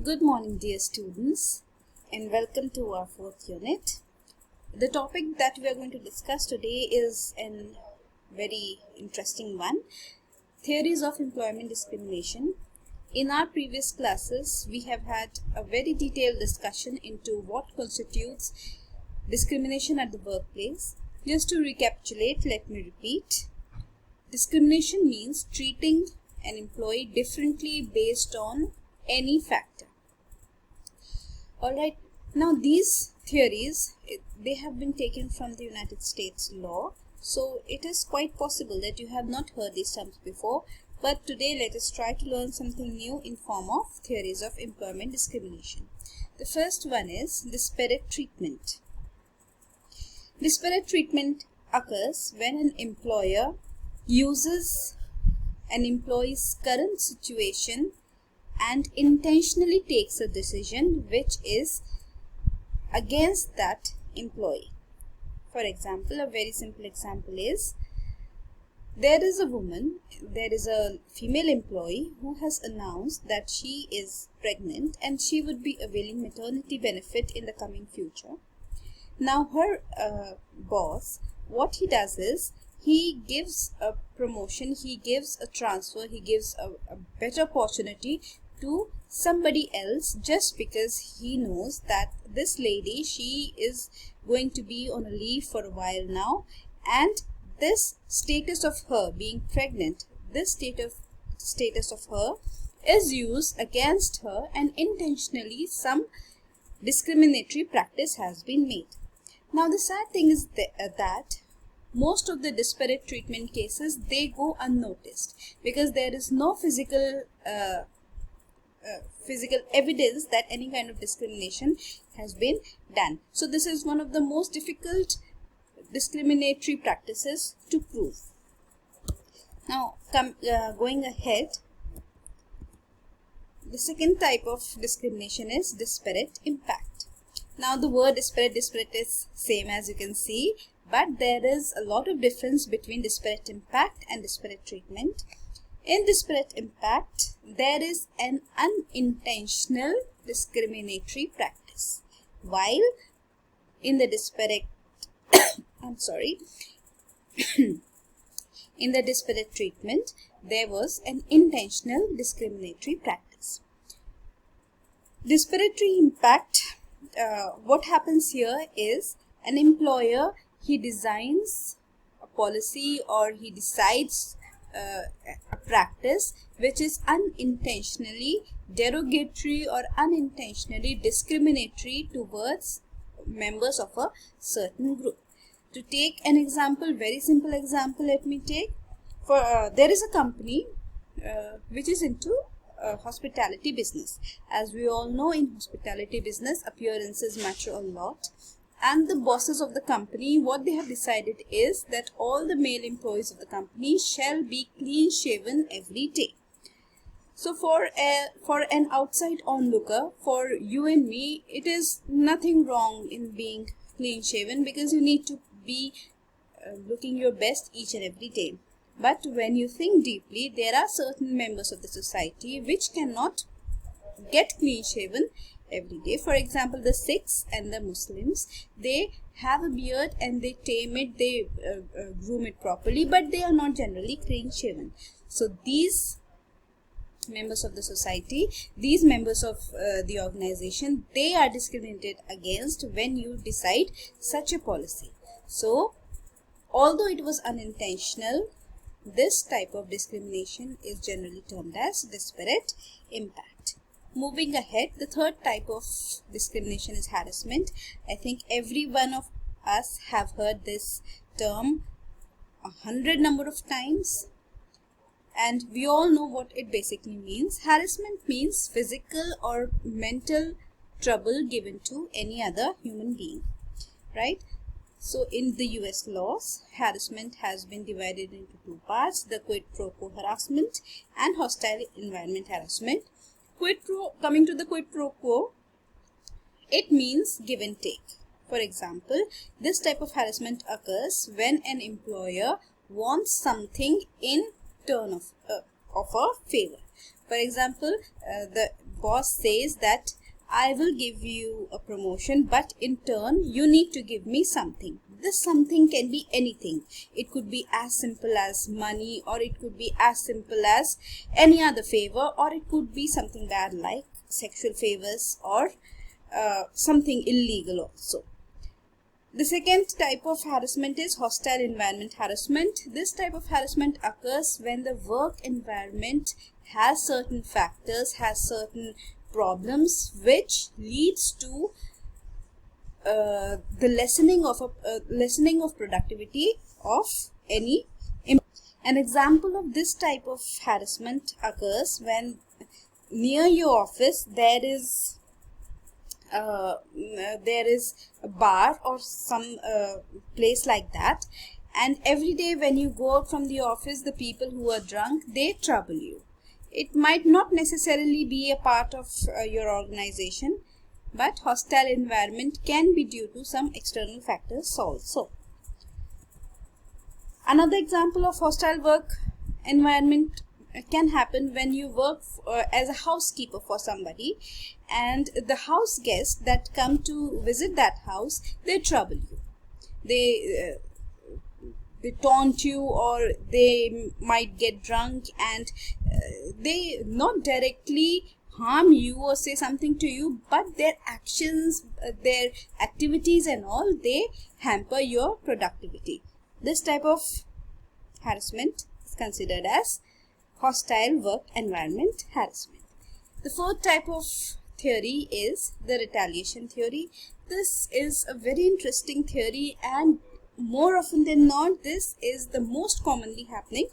Good morning, dear students, and welcome to our fourth unit. The topic that we are going to discuss today is a very interesting one, theories of employment discrimination. In our previous classes, we have had a very detailed discussion into what constitutes discrimination at the workplace. Just to recapitulate, let me repeat. Discrimination means treating an employee differently based on any factor. Alright, now these theories, they have been taken from the United States law, so it is quite possible that you have not heard these terms before, but today let us try to learn something new in form of theories of employment discrimination. The first one is disparate treatment. Disparate treatment occurs when an employer uses an employee's current situation and intentionally takes a decision which is against that employee. For example, a very simple example is, there is a female employee who has announced that she is pregnant and she would be availing maternity benefit in the coming future. Now her boss, what he does is, he gives a promotion, he gives a transfer, he gives a better opportunity to somebody else just because he knows that this lady, she is going to be on a leave for a while now, and this status of her being pregnant, this status of her is used against her, and intentionally some discriminatory practice has been made. Now the sad thing is that most of the disparate treatment cases, they go unnoticed because there is no physical evidence that any kind of discrimination has been done. So this is one of the most difficult discriminatory practices to prove. Now going ahead, the second type of discrimination is disparate impact. Now the word disparate is same as you can see, but there is a lot of difference between disparate impact and disparate treatment. In disparate impact, there is an unintentional discriminatory practice, while in the disparate in the disparate treatment, there was an intentional discriminatory practice. Disparate impact, what happens here is, an employer, he designs a policy or he decides a practice which is unintentionally derogatory or unintentionally discriminatory towards members of a certain group. To take an example, very simple example, let me take. There is a company which is into hospitality business. As we all know, in hospitality business, appearances matter a lot. And the bosses of the company, what they have decided is that all the male employees of the company shall be clean shaven every day. So for an outside onlooker, for you and me, it is nothing wrong in being clean shaven because you need to be looking your best each and every day. But when you think deeply, there are certain members of the society which cannot get clean shaven every day. For example, the Sikhs and the Muslims, they have a beard and they tame it, they groom it properly, but they are not generally clean shaven. So these members of the society, these members of the organization, they are discriminated against when you decide such a policy. So although it was unintentional, this type of discrimination is generally termed as disparate impact. Moving ahead, the third type of discrimination is harassment. I think every one of us have heard this term 100 number of times, and we all know what it basically means. Harassment means physical or mental trouble given to any other human being, right? So in the US laws, harassment has been divided into two parts: the quid pro quo harassment and hostile environment harassment. Coming to the quid pro quo, it means give and take. For example, this type of harassment occurs when an employer wants something in turn of a favor. For example, the boss says that I will give you a promotion, but in turn you need to give me something. This something can be anything. It could be as simple as money, or it could be as simple as any other favor, or it could be something bad like sexual favors, or something illegal also. The second type of harassment is hostile environment harassment. This type of harassment occurs when the work environment has certain factors, has certain problems which leads to the lessening of productivity of any. An example of this type of harassment occurs when near your office there is a bar or some place like that, and every day when you go out from the office, the people who are drunk, they trouble you. It might not necessarily be a part of your organization, but hostile environment can be due to some external factors also. Another example of hostile work environment can happen when you work as a housekeeper for somebody, and the house guests that come to visit that house, they trouble you. They taunt you, or they might get drunk, and they not directly harm you or say something to you, but their actions, their activities and all, they hamper your productivity. This type of harassment is considered as hostile work environment harassment. The fourth type of theory is the retaliation theory. This is a very interesting theory, and more often than not, this is the most commonly happening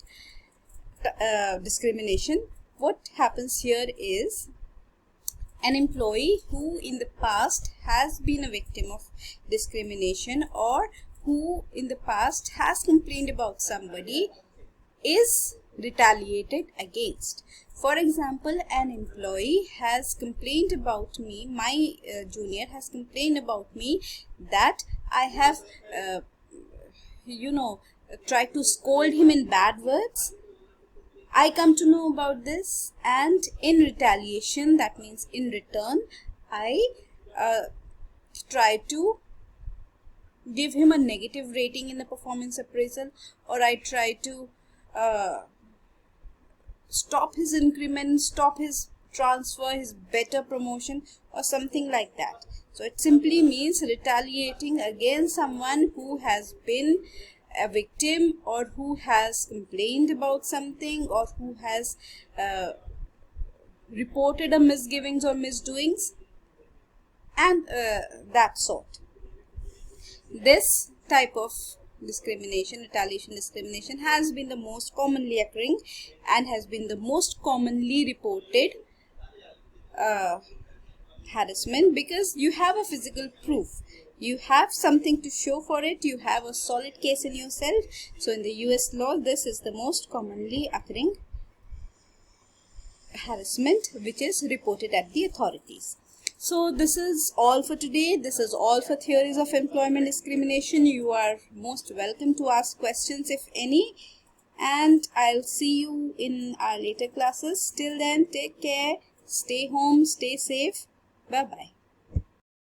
discrimination. What happens here is an employee who in the past has been a victim of discrimination, or who in the past has complained about somebody, is retaliated against. For example, an employee has complained about me, my junior has complained about me that I have tried to scold him in bad words. I come to know about this, and in retaliation, that means in return, I try to give him a negative rating in the performance appraisal, or I try to stop his increment, stop his transfer, his better promotion, or something like that. So it simply means retaliating against someone who has been a victim, or who has complained about something, or who has reported a misgivings or misdoings, and that sort. This type of discrimination, retaliation discrimination, has been the most commonly occurring and has been the most commonly reported harassment, because you have a physical proof, you have something to show for it, you have a solid case in yourself. So in the US law, this is the most commonly occurring harassment which is reported at the authorities. So this is all for today. This is all for theories of employment discrimination. You are most welcome to ask questions if any, and I'll see you in our later classes. Till then, take care, stay home, stay safe. Bye bye.